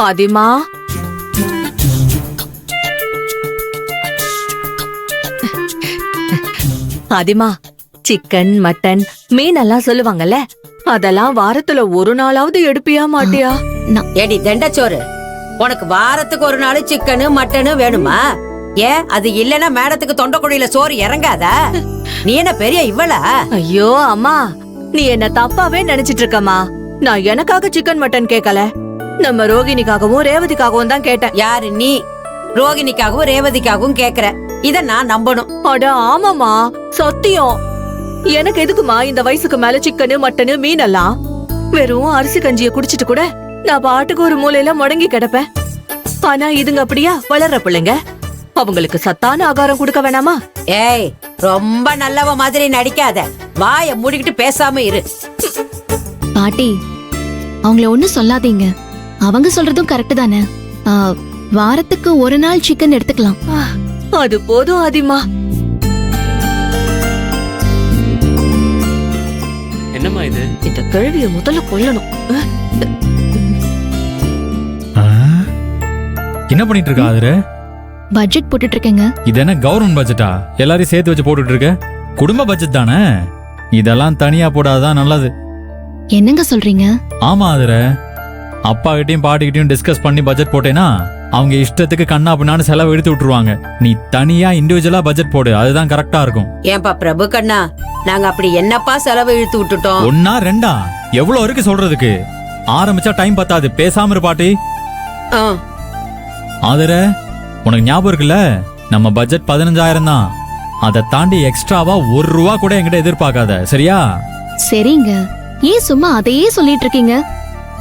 ஆதிமா, ஆதிமா, chicken mutton மீன் எல்லாம் சொல்லுவாங்கல்ல, அதெல்லாம் வாரத்துல ஒரு நாளாவது எடுப்பியா மாட்டியா? ஏடி தண்டச்சோறு, உனக்கு வாரத்துக்கு ஒரு நாள் சிக்கனு மட்டனு வேணுமா? ஏன் அது இல்லனா மேடத்துக்கு தொண்டைக்குழியில சோறு இறங்காதா? நீ என்ன பெரிய இவளா? ஐயோ அம்மா, நீ என்ன தப்பாவே நினைச்சிட்டு இருக்கமா. நான் எனக்காக சிக்கன் மட்டன் கேட்கல, நம்ம ரோகிணிக்காகவும் ரேவதிக்காகவும் தான் கேட்டேன். யாரு நீ? ரோகிணிக்காகவும் ரேவதிக்காகவும் கேக்குற? இத நான் நம்பணும்? அட ஆமாமா, சத்தியம். எனக்கு எதுக்குமா இந்த வயசுக்கு மேல சிக்கனு மட்டனு மீன் எல்லாம்? வெறும் அரிசி கஞ்சிய குடிச்சிட்டு கூட நான் பாட்டுக்கு ஒரு மூலையில முடங்கி கிடப்பேன். ஆனா இதுங்க அப்படியா வளர்ற பிள்ளைங்க, அவங்களுக்கு சத்தான ஆகாரம் கொடுக்க வேணாமா? ஏய், ரொம்ப நல்லவ மாதிரி நடிக்காத. வாய மூடிக்கிட்டு பேசாம இரு. பாட்டி, அவங்கள ஒண்ணும் சொல்லாதீங்க. அவங்க சொல்றதும் கரெக்ட் தானே. வாரத்துக்கு ஒரு நாள் சிக்கன் எடுத்துக்கலாம். அது போதும் ஆதிமா. என்னம்மா இது? இந்த கேள்விய முதல்ல கொல்லணும். என்ன பண்ணிட்டு இருக்கா ஆதிர? பட்ஜெட் போட்டுட்டு இருக்கேங்க. இது என்ன கவர்மெண்ட் பட்ஜெட்டா? எல்லாரையும் சேர்த்து வச்சு போட்டுட்டு இருக்க? குடும்ப பட்ஜெட் தானே, இதெல்லாம் தனியா போடாதான் நல்லது. என்னங்க சொல்றீங்க? ஆமா ஆதிர, அப்பா கிட்டயும் பாட்டி கிட்டயும் டிஸ்கஸ் பண்ணி பட்ஜெட் போட்டேனா அவங்க இஷ்டத்துக்கு கண்ணா பின்னான்னு செலவு எடுத்து விட்டுருவாங்க. நீ தனியா இண்டிவிஜுவலா பட்ஜெட் போடு, அதுதான் கரெக்டா இருக்கும். ஏன்பா பிரபு கண்ணா, நாங்க அப்படி என்னப்பா செலவு இழுத்து விட்டுட்டோம்? ஒன்னா ரெண்டா எவ்வளவு இருக்கு சொல்றதுக்கு? ஆரம்பிச்சா டைம் பத்தாது, பேசாம இரு பாட்டி. ஆதிர, உனக்கு ஞாபகம் இருக்குல்ல, நம்ம பட்ஜெட் 15,000 தான். அதை தாண்டி எக்ஸ்ட்ராவா 1 ரூபா கூட என்கிட்ட எதிர்பார்க்காத, சரியா? சரிங்க, ஏன் சும்மா அதையே சொல்லிட்டு இருக்கீங்க?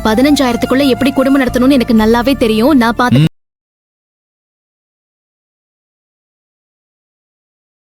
15,000க்குள்ள எப்படி குடும்பம் நடத்தணும்னு எனக்கு நல்லாவே தெரியும். நான் பாத்துக்கிறேன்.